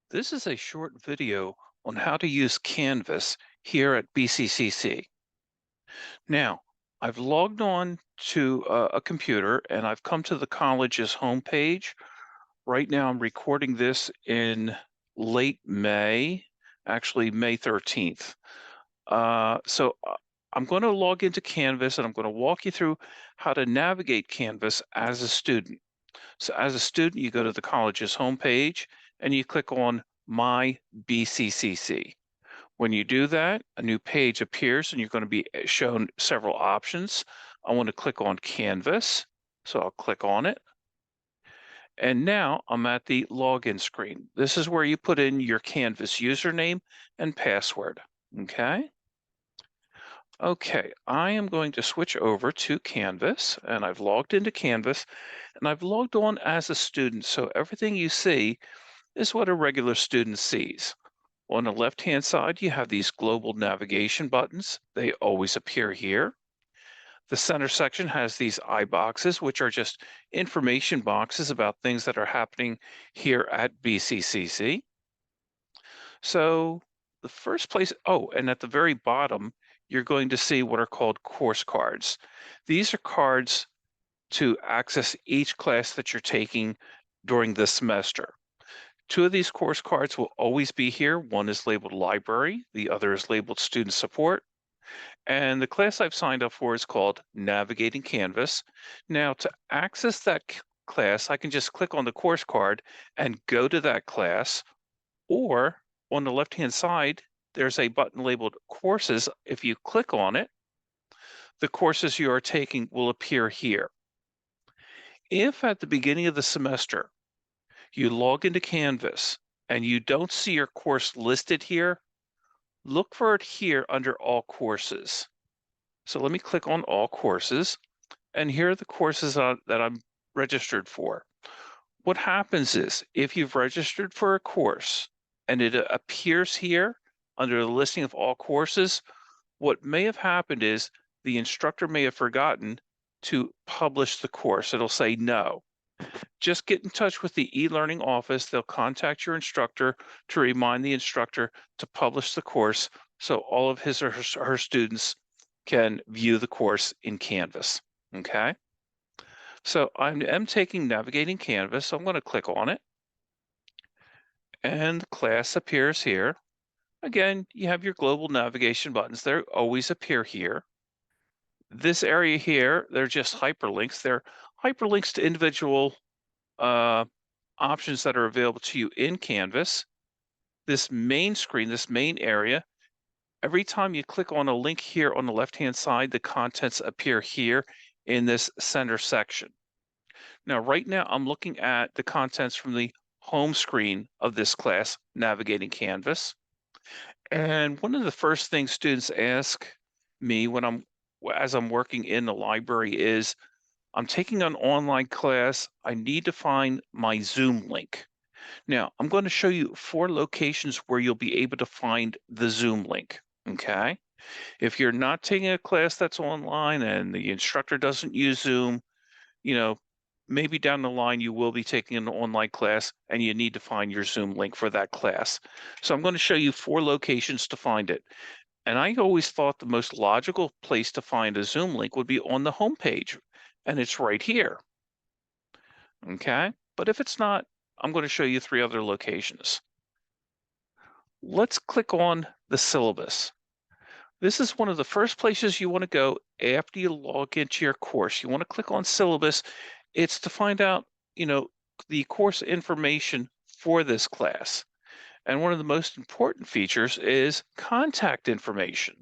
This is a short video on how to use Canvas here at BCCC. Now, I've logged on to a computer and I've come to the college's homepage. Right now, I'm recording this in late May, actually May 13th. I'm going to log into Canvas and I'm going to walk you through how to navigate Canvas as a student. So as a student, you go to the college's homepage and you click on My BCCC. When you do that, a new page appears and you're going to be shown several options. I want to click on Canvas, so I'll click on it. And now I'm at the login screen. This is where you put in your Canvas username and password, okay? Okay, I am going to switch over to Canvas and I've logged into Canvas and I've logged on as a student. So everything you see is what a regular student sees. On the left-hand side, you have these global navigation buttons. They always appear here. The center section has these I boxes, which are just information boxes about things that are happening here at BCCC. So the first place, oh, and at the very bottom, you're going to see what are called course cards. These are cards to access each class that you're taking during this semester. Two of these course cards will always be here. One is labeled library, the other is labeled student support. And the class I've signed up for is called Navigating Canvas. Now, to access that class, I can just click on the course card and go to that class, or on the left-hand side, there's a button labeled Courses. If you click on it, the courses you are taking will appear here. If at the beginning of the semester you log into Canvas and you don't see your course listed here, look for it here under All Courses. So let me click on All Courses, and here are the courses that I'm registered for. What happens is, if you've registered for a course and it appears here under the listing of all courses, what may have happened is the instructor may have forgotten to publish the course. It'll say no. Just get in touch with the e-learning office. They'll contact your instructor to remind the instructor to publish the course so all of his or her students can view the course in Canvas, okay? So I am taking Navigating Canvas, so I'm going to click on it, and the class appears here. Again, you have your global navigation buttons. They always appear here. This area here, they're just hyperlinks. They're hyperlinks to individual uh, options that are available to you in Canvas. This main screen, this main area, every time you click on a link here on the left-hand side, the contents appear here in this center section. Now, right now, I'm looking at the contents from the home screen of this class, Navigating Canvas. And one of the first things students ask me as I'm working in the library is, I'm taking an online class. I need to find my Zoom link. Now, I'm going to show you 4 locations where you'll be able to find the Zoom link, okay? If you're not taking a class that's online and the instructor doesn't use Zoom, you know, maybe down the line you will be taking an online class and you need to find your Zoom link for that class. So I'm going to show you 4 locations to find it. And I always thought the most logical place to find a Zoom link would be on the home page, and it's right here, okay? But if it's not, I'm going to show you 3 other locations. Let's click on the syllabus. This is one of the first places you want to go after you log into your course. You want to click on syllabus. It's to find out, the course information for this class. And one of the most important features is contact information.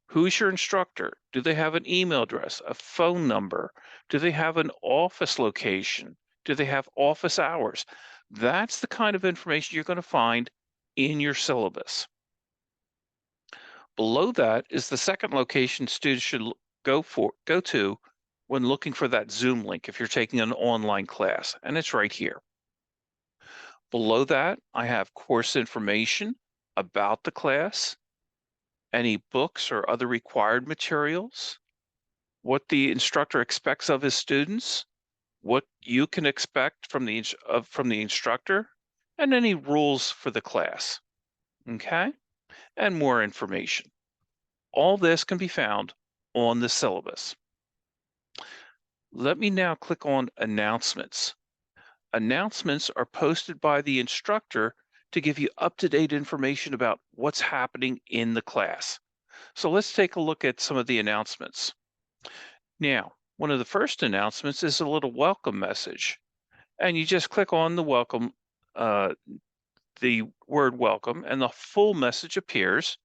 Who's your instructor? Do they have an email address, a phone number? Do they have an office location? Do they have office hours? That's the kind of information you're going to find in your syllabus. Below that is the second location students should go to when looking for that Zoom link if you're taking an online class, and it's right here. Below that, I have course information about the class, any books or other required materials, what the instructor expects of his students, what you can expect from the instructor, and any rules for the class, okay? And more information. All this can be found on the syllabus. Let me now click on announcements. Announcements are posted by the instructor to give you up-to-date information about what's happening in the class. So let's take a look at some of the announcements. Now, one of the first announcements is a little welcome message, and you just click on the welcome, the word welcome, and the full message appears,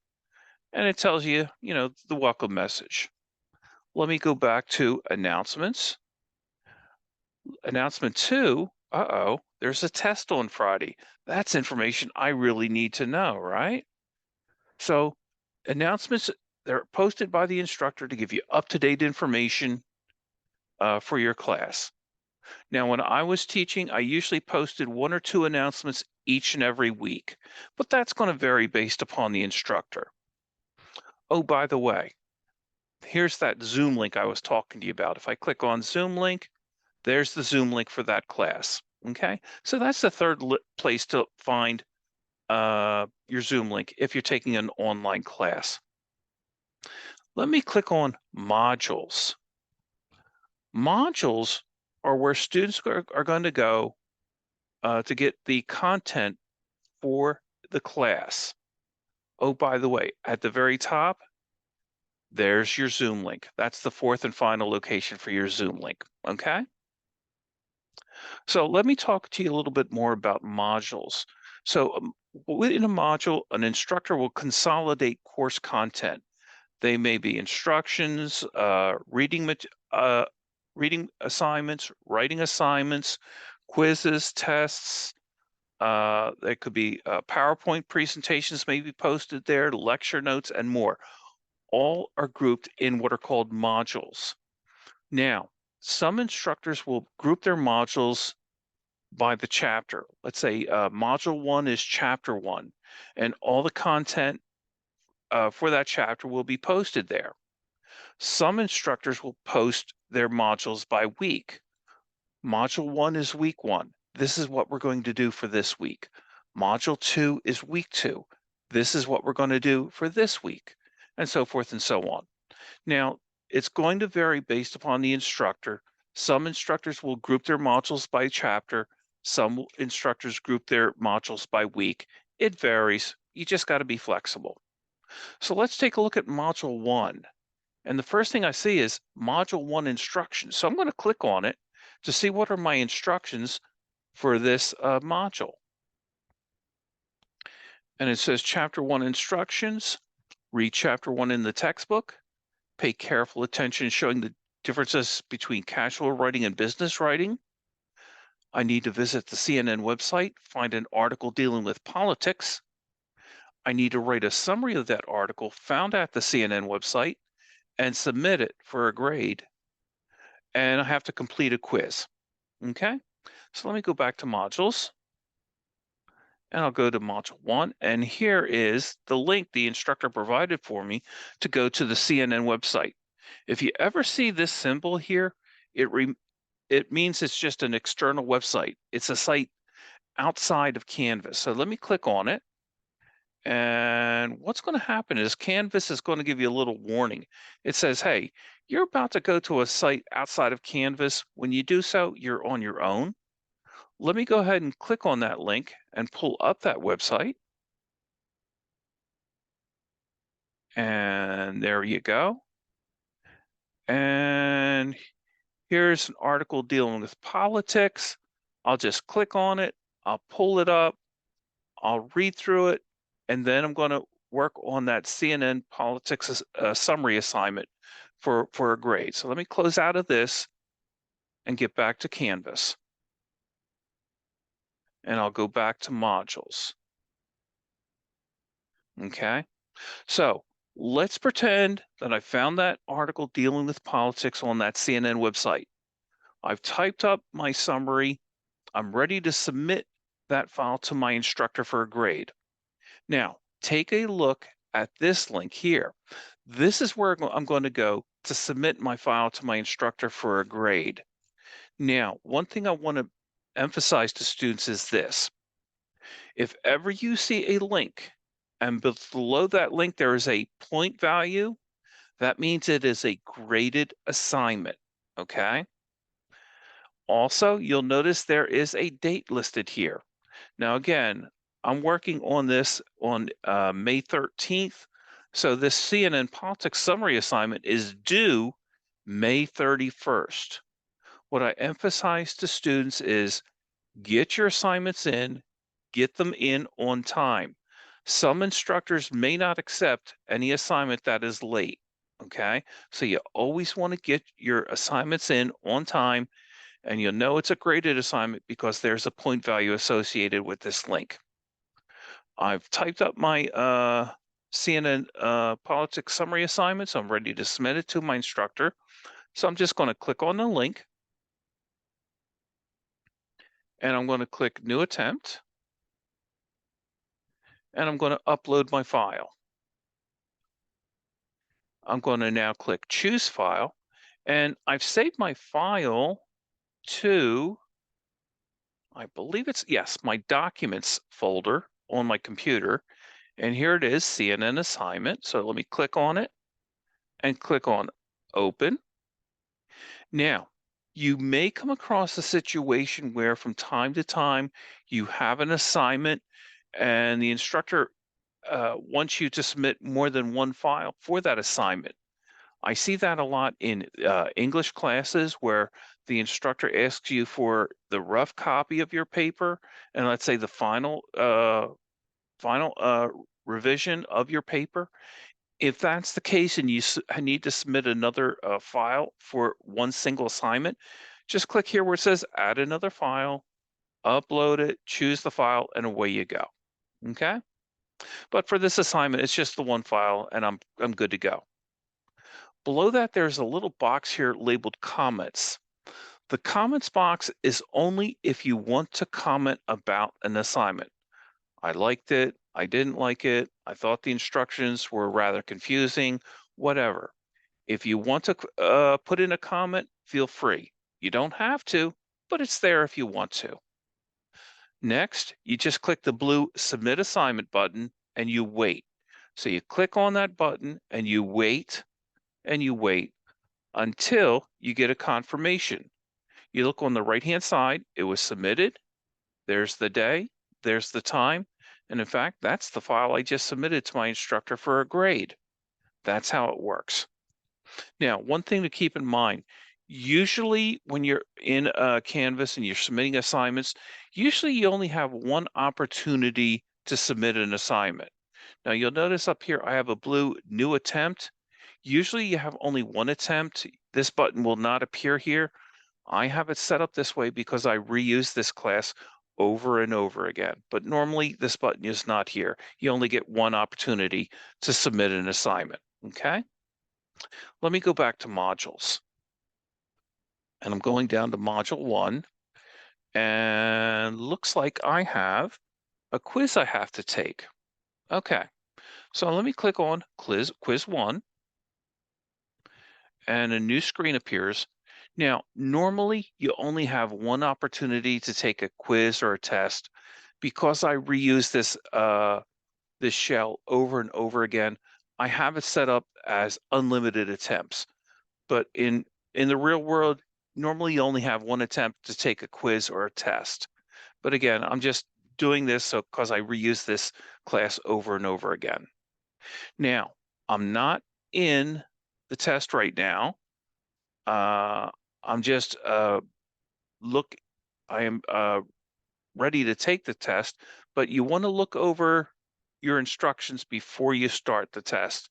and it tells you, the welcome message. Let me go back to announcements. Announcement two, there's a test on Friday. That's information I really need to know, right? So announcements, they're posted by the instructor to give you up-to-date information for your class. Now, when I was teaching, I usually posted 1 or 2 announcements each and every week, but that's going to vary based upon the instructor. Oh, by the way, here's that Zoom link I was talking to you about. If I click on Zoom link, there's the Zoom link for that class. Okay, so that's the third place to find your Zoom link if you're taking an online class. Let me click on modules. Modules are where students are going to go to get the content for the class. Oh, by the way, at the very top, there's your Zoom link. That's the fourth and final location for your Zoom link, okay? So let me talk to you a little bit more about modules. So within a module, an instructor will consolidate course content. They may be instructions, reading assignments, writing assignments, quizzes, tests. There could be PowerPoint presentations may be posted there, lecture notes, and more. All are grouped in what are called modules. Now, some instructors will group their modules by the chapter. Let's say module 1 is chapter 1, and all the content for that chapter will be posted there. Some instructors will post their modules by week. Module 1 is week 1. This is what we're going to do for this week. Module 2 is week 2. This is what we're going to do for this week, and so forth and so on. Now, it's going to vary based upon the instructor. Some instructors will group their modules by chapter. Some instructors group their modules by week. It varies. You just got to be flexible. So let's take a look at Module 1. And the first thing I see is Module 1 instructions. So I'm going to click on it to see what are my instructions for this module. And it says Chapter 1 instructions. Read Chapter 1 in the textbook. Pay careful attention showing the differences between casual writing and business writing. I need to visit the CNN website, find an article dealing with politics. I need to write a summary of that article found at the CNN website and submit it for a grade. And I have to complete a quiz. Okay, so let me go back to modules. And I'll go to module 1. And here is the link the instructor provided for me to go to the CNN website. If you ever see this symbol here, it means it's just an external website. It's a site outside of Canvas. So let me click on it. And what's going to happen is Canvas is going to give you a little warning. It says, hey, you're about to go to a site outside of Canvas. When you do so, you're on your own. Let me go ahead and click on that link and pull up that website. And there you go. And here's an article dealing with politics. I'll just click on it. I'll pull it up. I'll read through it. And then I'm going to work on that CNN politics summary assignment for a grade. So let me close out of this and get back to Canvas. And I'll go back to modules. Okay, so let's pretend that I found that article dealing with politics on that CNN website. I've typed up my summary. I'm ready to submit that file to my instructor for a grade. Now, take a look at this link here. This is where I'm going to go to submit my file to my instructor for a grade. Now, one thing I want to emphasize to students is this. If ever you see a link and below that link there is a point value, that means it is a graded assignment, okay? Also, you'll notice there is a date listed here. Now, again, I'm working on this on May 13th. So this CNN politics summary assignment is due May 31st. What I emphasize to students is get your assignments in, get them in on time. Some instructors may not accept any assignment that is late, okay? So you always want to get your assignments in on time, and you'll know it's a graded assignment because there's a point value associated with this link. I've typed up my CNN politics summary assignment, so I'm ready to submit it to my instructor. So I'm just going to click on the link, and I'm going to click New Attempt, and I'm going to upload my file. I'm going to now click Choose File, and I've saved my file to, I believe it's, yes, my Documents folder on my computer. And here it is, CNN assignment. So let me click on it and click on Open. Now, you may come across a situation where from time to time you have an assignment and the instructor wants you to submit more than one file for that assignment. I see that a lot in English classes where the instructor asks you for the rough copy of your paper and let's say the final revision of your paper. If that's the case and you need to submit another file for one single assignment, just click here where it says add another file, upload it, choose the file, and away you go. Okay? But for this assignment, it's just the one file and I'm good to go. Below that, there's a little box here labeled comments. The comments box is only if you want to comment about an assignment. I liked it, I didn't like it, I thought the instructions were rather confusing, whatever. If you want to put in a comment, feel free. You don't have to, but it's there if you want to. Next, you just click the blue Submit Assignment button and you wait. So you click on that button and you wait until you get a confirmation. You look on the right-hand side, it was submitted. There's the day, there's the time, and in fact, that's the file I just submitted to my instructor for a grade. That's how it works. Now, one thing to keep in mind, usually when you're in Canvas and you're submitting assignments, usually you only have one opportunity to submit an assignment. Now you'll notice up here, I have a blue New Attempt. Usually you have only one attempt. This button will not appear here. I have it set up this way because I reuse this class over and over again. But normally this button is not here. You only get one opportunity to submit an assignment, okay? Let me go back to modules. And I'm going down to module 1. And looks like I have a quiz I have to take. Okay, so let me click on quiz 1. And a new screen appears. Now, normally you only have one opportunity to take a quiz or a test. Because I reuse this shell over and over again, I have it set up as unlimited attempts. But in the real world, normally you only have one attempt to take a quiz or a test. But again, I'm just doing this so because I reuse this class over and over again. Now, I'm not in the test right now. I'm just I am ready to take the test, but you want to look over your instructions before you start the test.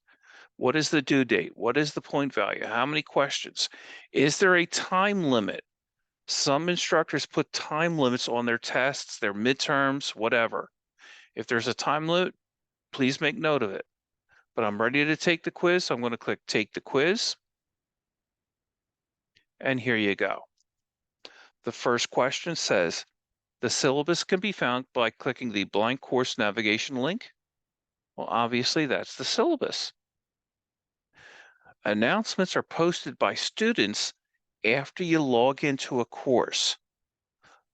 What is the due date? What is the point value? How many questions? Is there a time limit? Some instructors put time limits on their tests, their midterms, whatever. If there's a time limit, please make note of it. But I'm ready to take the quiz, so I'm going to click Take the Quiz. And here you go. The first question says, the syllabus can be found by clicking the blank course navigation link. Well, obviously that's the syllabus. Announcements are posted by students after you log into a course.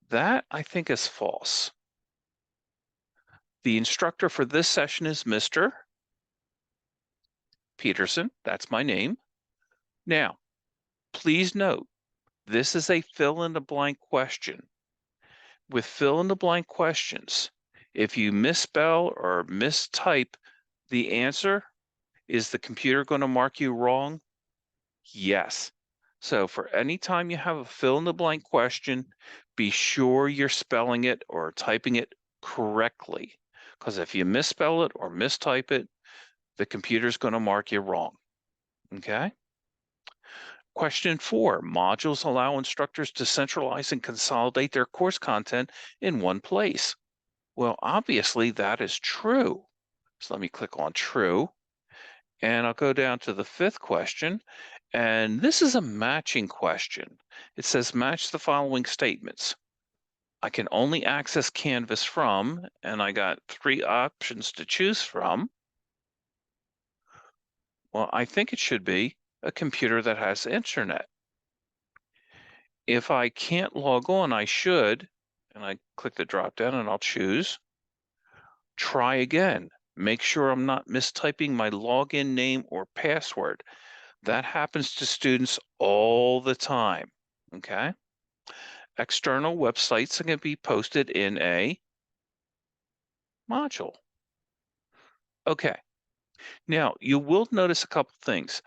That I think is false. The instructor for this session is Mr. Peterson. That's my name. Now, please note, this is a fill-in-the-blank question. With fill-in-the-blank questions, if you misspell or mistype the answer, is the computer going to mark you wrong? Yes. So for any time you have a fill-in-the-blank question, be sure you're spelling it or typing it correctly. Because if you misspell it or mistype it, the computer's going to mark you wrong. Okay? Question 4, modules allow instructors to centralize and consolidate their course content in one place. Well, obviously that is true. So let me click on true. And I'll go down to the 5th question. And this is a matching question. It says match the following statements. I can only access Canvas from, and I got 3 options to choose from. Well, I think it should be a computer that has internet. If I can't log on, I should, and I click the drop down and I'll choose. Try again. Make sure I'm not mistyping my login name or password. That happens to students all the time, okay? External websites are going to be posted in a module. Okay, now you will notice a couple things.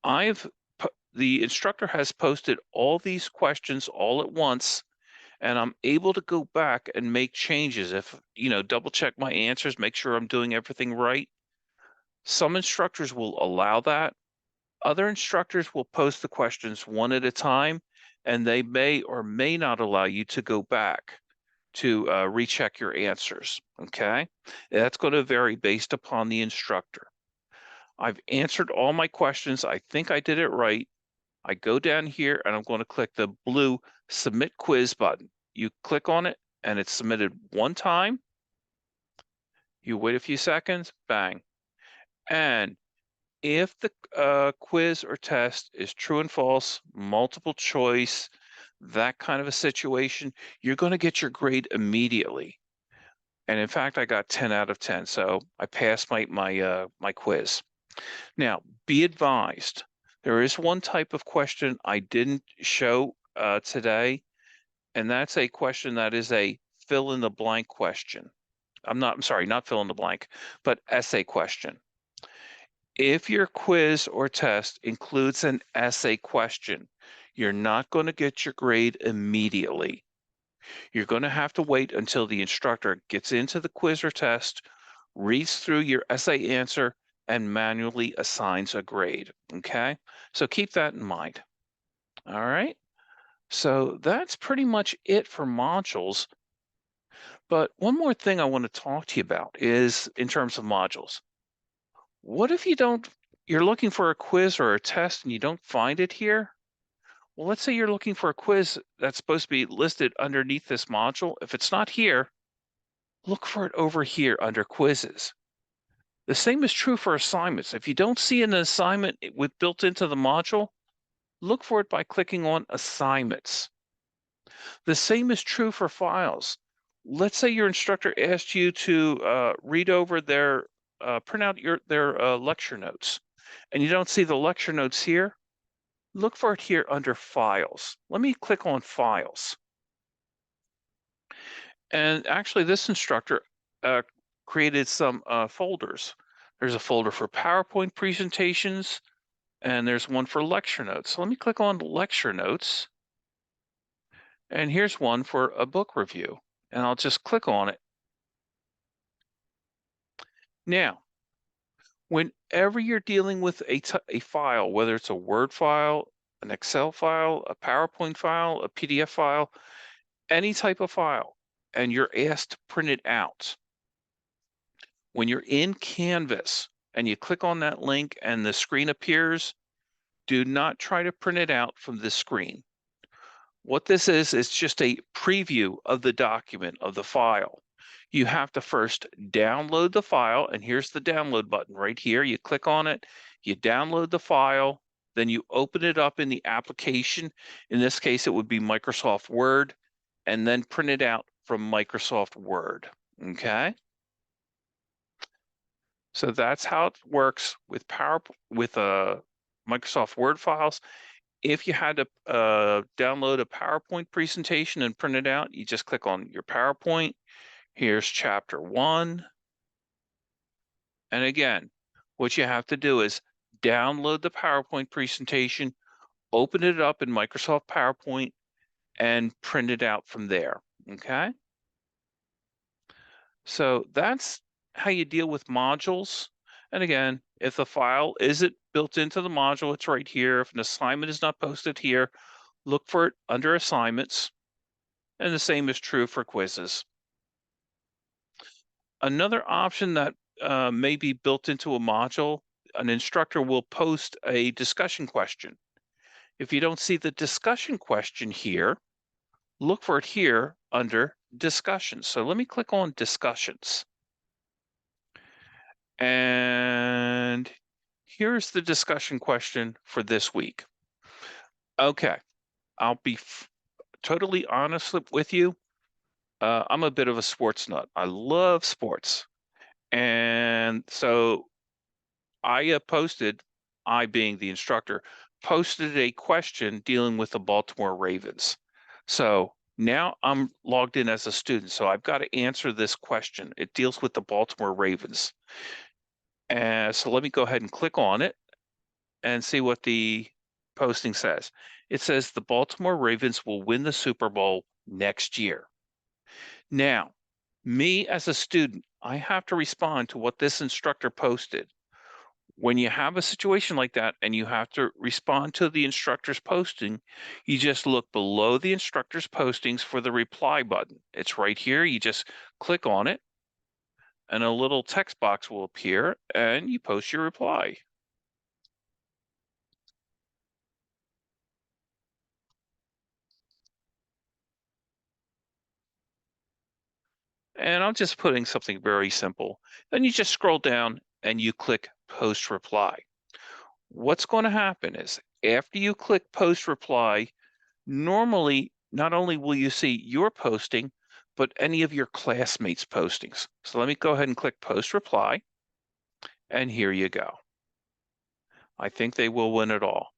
The instructor has posted all these questions all at once, and I'm able to go back and make changes if, double check my answers, make sure I'm doing everything right. Some instructors will allow that. Other instructors will post the questions one at a time, and they may or may not allow you to go back to recheck your answers, okay? That's going to vary based upon the instructor. I've answered all my questions. I think I did it right. I go down here and I'm going to click the blue Submit Quiz button. You click on it and it's submitted one time. You wait a few seconds, bang. And if the quiz or test is true and false, multiple choice, that kind of a situation, you're going to get your grade immediately. And in fact, I got 10 out of 10, so I passed my quiz. Now, be advised, there is one type of question I didn't show today, and that's a question that is a fill in the blank question. I'm sorry, not fill in the blank, but essay question. If your quiz or test includes an essay question, you're not going to get your grade immediately. You're going to have to wait until the instructor gets into the quiz or test, reads through your essay answer, and manually assigns a grade, okay? So keep that in mind. All right, so that's pretty much it for modules. But one more thing I want to talk to you about is in terms of modules. What if you're looking for a quiz or a test and you don't find it here? Well, let's say you're looking for a quiz that's supposed to be listed underneath this module. If it's not here, look for it over here under quizzes. The same is true for assignments. If you don't see an assignment with built into the module, look for it by clicking on assignments. The same is true for files. Let's say your instructor asked you to read over print out their lecture notes, and you don't see the lecture notes here. Look for it here under files. Let me click on files. And actually this instructor created some folders. There's a folder for PowerPoint presentations, and there's one for lecture notes. So let me click on lecture notes. And here's one for a book review. And I'll just click on it. Now, whenever you're dealing with a file, whether it's a Word file, an Excel file, a PowerPoint file, a PDF file, any type of file, and you're asked to print it out, when you're in Canvas and you click on that link and the screen appears, do not try to print it out from this screen. What this is just a preview of the document, of the file. You have to first download the file, and here's the download button right here. You click on it, you download the file, then you open it up in the application. In this case, it would be Microsoft Word, and then print it out from Microsoft Word, okay? So that's how it works with Microsoft Word files. If you had to download a PowerPoint presentation and print it out, you just click on your PowerPoint. Here's chapter 1. And again, what you have to do is download the PowerPoint presentation, open it up in Microsoft PowerPoint, and print it out from there, okay? So that's how you deal with modules. And again, if the file isn't built into the module, it's right here. If an assignment is not posted here, look for it under assignments. And the same is true for quizzes. Another option that may be built into a module, an instructor will post a discussion question. If you don't see the discussion question here, look for it here under discussions. So let me click on discussions. And here's the discussion question for this week. Okay, I'll be totally honest with you. I'm a bit of a sports nut. I love sports. And so I posted, I being the instructor, posted a question dealing with the Baltimore Ravens. So now I'm logged in as a student, so I've got to answer this question. It deals with the Baltimore Ravens. And so let me go ahead and click on it and see what the posting says. It says the Baltimore Ravens will win the Super Bowl next year. Now, me as a student, I have to respond to what this instructor posted. When you have a situation like that and you have to respond to the instructor's posting, you just look below the instructor's postings for the reply button. It's right here. You just click on it and a little text box will appear and you post your reply. And I'm just putting something very simple. Then you just scroll down and you click post reply. What's going to happen is after you click post reply, normally not only will you see your posting, but any of your classmates' postings. So let me go ahead and click post reply. And here you go. I think they will win it all.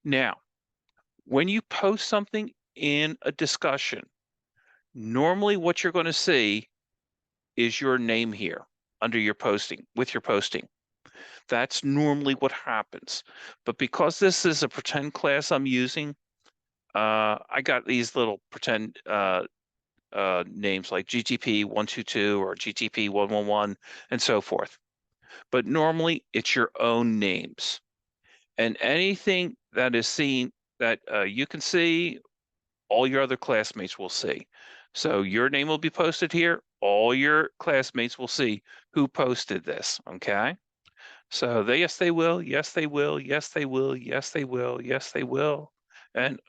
Now, when you post something in a discussion, normally what you're going to see is your name here under your posting, with your posting. That's normally what happens. But because this is a pretend class I'm using, I got these little pretend names like GTP 122 or GTP 111 and so forth. But normally it's your own names. And anything that is seen that you can see, all your other classmates will see. So your name will be posted here. All your classmates will see who posted this, okay? So yes, they will. Yes, they will. Yes, they will. Yes, they will. Yes, they will. And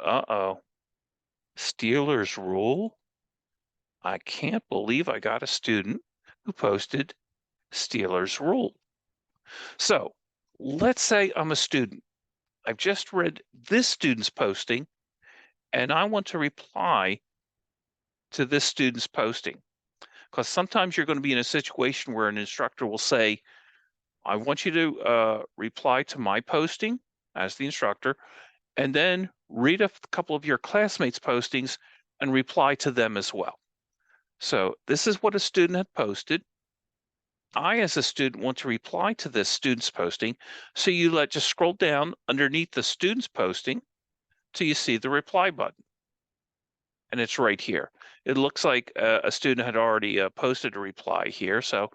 Steelers rule. I can't believe I got a student who posted Steelers rule. So let's say I'm a student. I've just read this student's posting and I want to reply to this student's posting. Because sometimes you're going to be in a situation where an instructor will say, I want you to reply to my posting as the instructor, and then read a couple of your classmates' postings and reply to them as well. So this is what a student had posted. I, as a student, want to reply to this student's posting. So you just scroll down underneath the student's posting till you see the reply button. And it's right here. It looks like a student had already posted a reply here. So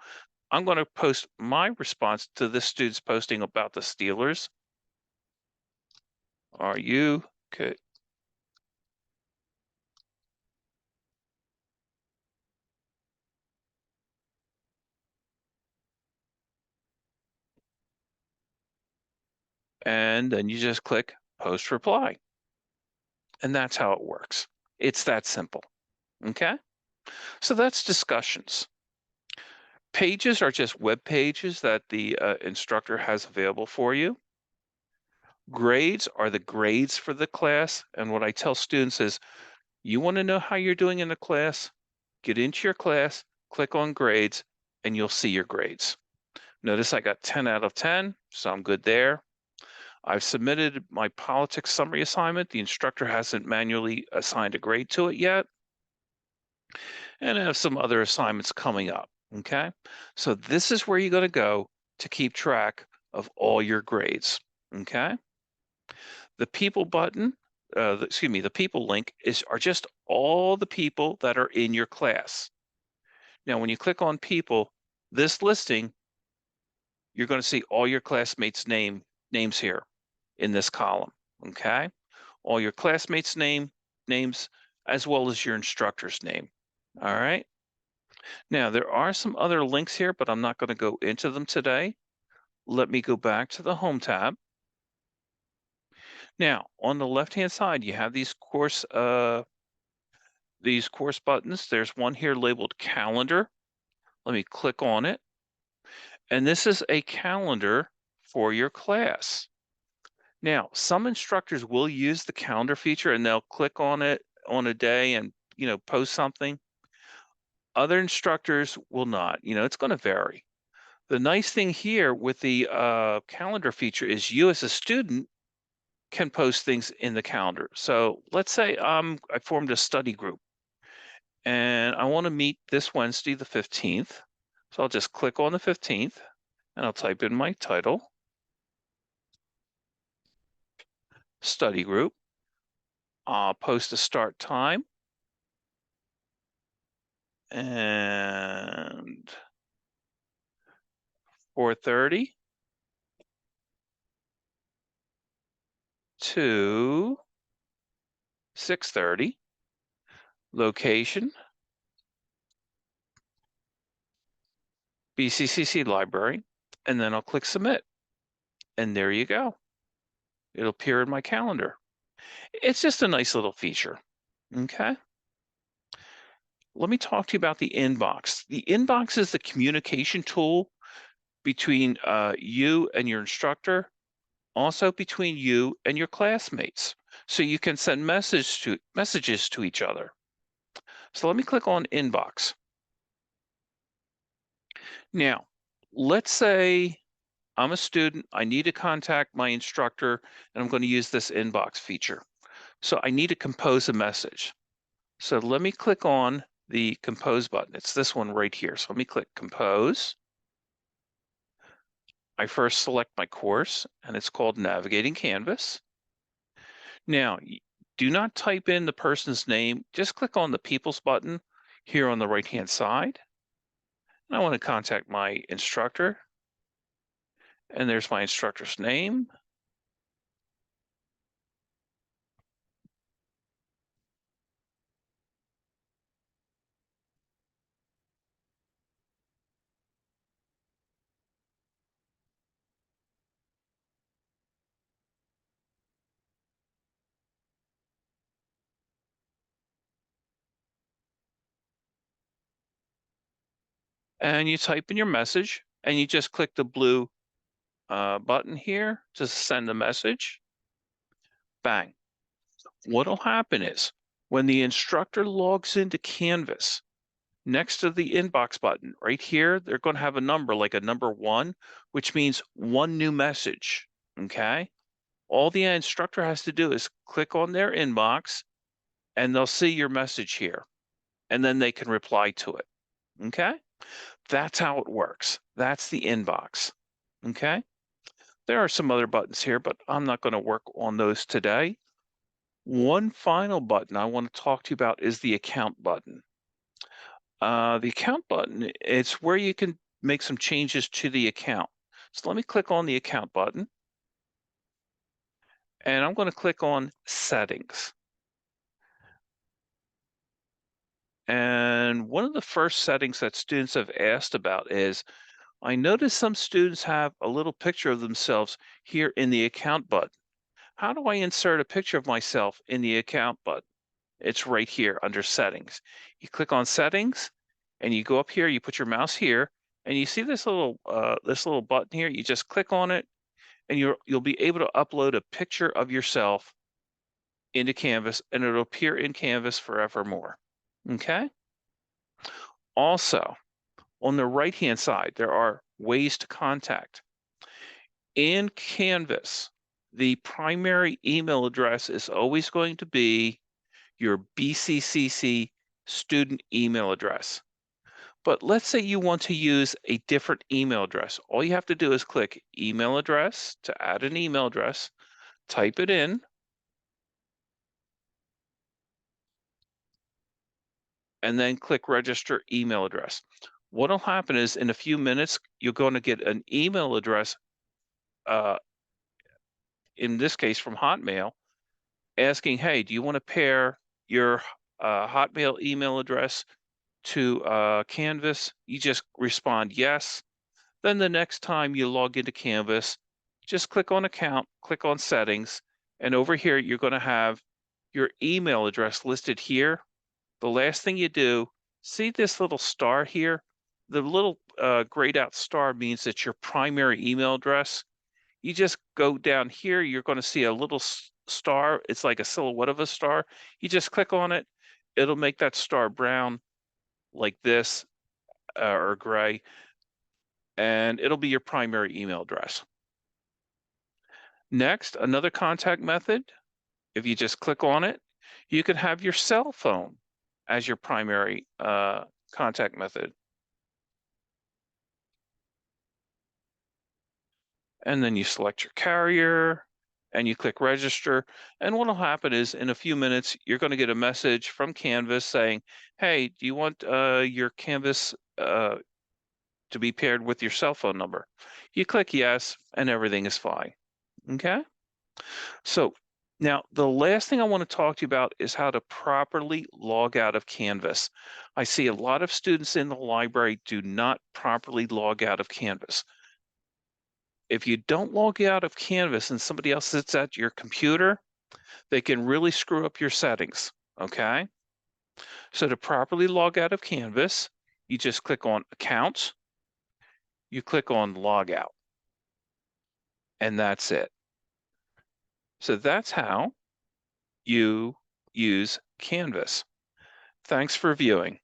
I'm going to post my response to this student's posting about the Steelers. Are you okay? And then you just click post reply. And that's how it works. It's that simple. Okay. So that's discussions. Pages are just web pages that the instructor has available for you. Grades are the grades for the class. And what I tell students is, you want to know how you're doing in the class? Get into your class, click on grades, and you'll see your grades. Notice I got 10 out of 10, so I'm good there. I've submitted my politics summary assignment. The instructor hasn't manually assigned a grade to it yet. And I have some other assignments coming up, okay? So this is where you're gonna go to keep track of all your grades, okay? The people button, the people link are just all the people that are in your class. Now, when you click on people, this listing, you're gonna see all your classmates' names here in this column, okay? All your classmates' names, as well as your instructor's name, all right? Now, there are some other links here, but I'm not gonna go into them today. Let me go back to the Home tab. Now, on the left-hand side, you have these course buttons. There's one here labeled Calendar. Let me click on it. And this is a calendar for your class. Now, some instructors will use the calendar feature and they'll click on it on a day and, post something. Other instructors will not. It's going to vary. The nice thing here with the calendar feature is you as a student can post things in the calendar. So let's say I formed a study group and I want to meet this Wednesday, the 15th. So I'll just click on the 15th and I'll type in my title, study group. I'll post a start time and 4:30 to 6:30. Location, BCCC library, and then I'll click submit. And there you go. It'll appear in my calendar. It's just a nice little feature. Okay. Let me talk to you about the inbox. The inbox is the communication tool between you and your instructor, also between you and your classmates. So you can send messages to each other. So let me click on inbox. Now, let's say I'm a student, I need to contact my instructor, and I'm going to use this inbox feature. So I need to compose a message. So let me click on the compose button. It's this one right here. So let me click compose. I first select my course, and it's called Navigating Canvas. Now, do not type in the person's name. Just click on the People's button here on the right-hand side. And I want to contact my instructor. And there's my instructor's name. And you type in your message, and you just click the blue button here to send the message. Bang. What'll happen is when the instructor logs into Canvas, next to the inbox button right here, they're going to have a number like a number 1, which means one new message. Okay. All the instructor has to do is click on their inbox and they'll see your message here and then they can reply to it. Okay. That's how it works. That's the inbox. Okay. There are some other buttons here, but I'm not going to work on those today. One final button I want to talk to you about is the account button. The account button, it's where you can make some changes to the account. So let me click on the account button. And I'm going to click on settings. And one of the first settings that students have asked about is, I notice some students have a little picture of themselves here in the account button. How do I insert a picture of myself in the account button? It's right here under settings. You click on settings and you go up here, you put your mouse here, and you see this little button here. You just click on it and you'll be able to upload a picture of yourself into Canvas and it'll appear in Canvas forevermore. Okay. Also, On the right-hand side, there are ways to contact. In Canvas, the primary email address is always going to be your BCCC student email address. But let's say you want to use a different email address. All you have to do is click email address to add an email address, type it in, and then click register email address. What'll happen is in a few minutes, you're going to get an email address, uh, in this case from Hotmail, asking, hey, do you want to pair your Hotmail email address to Canvas? You just respond yes. Then the next time you log into Canvas, just click on account, click on settings, and over here, you're going to have your email address listed here. The last thing you do, see this little star here? The little grayed out star means it's your primary email address. You just go down here, you're going to see a little star. It's like a silhouette of a star. You just click on it. It'll make that star brown like this or gray, and it'll be your primary email address. Next, another contact method. If you just click on it, you can have your cell phone as your primary contact method. And then you select your carrier and you click register. And what will happen is in a few minutes, you're going to get a message from Canvas saying, hey, do you want your Canvas to be paired with your cell phone number? You click yes, and everything is fine. Okay? So now the last thing I want to talk to you about is how to properly log out of Canvas. I see a lot of students in the library do not properly log out of Canvas. If you don't log out of Canvas and somebody else sits at your computer, they can really screw up your settings, okay? So to properly log out of Canvas, you just click on Accounts, you click on Log Out, and that's it. So that's how you use Canvas. Thanks for viewing.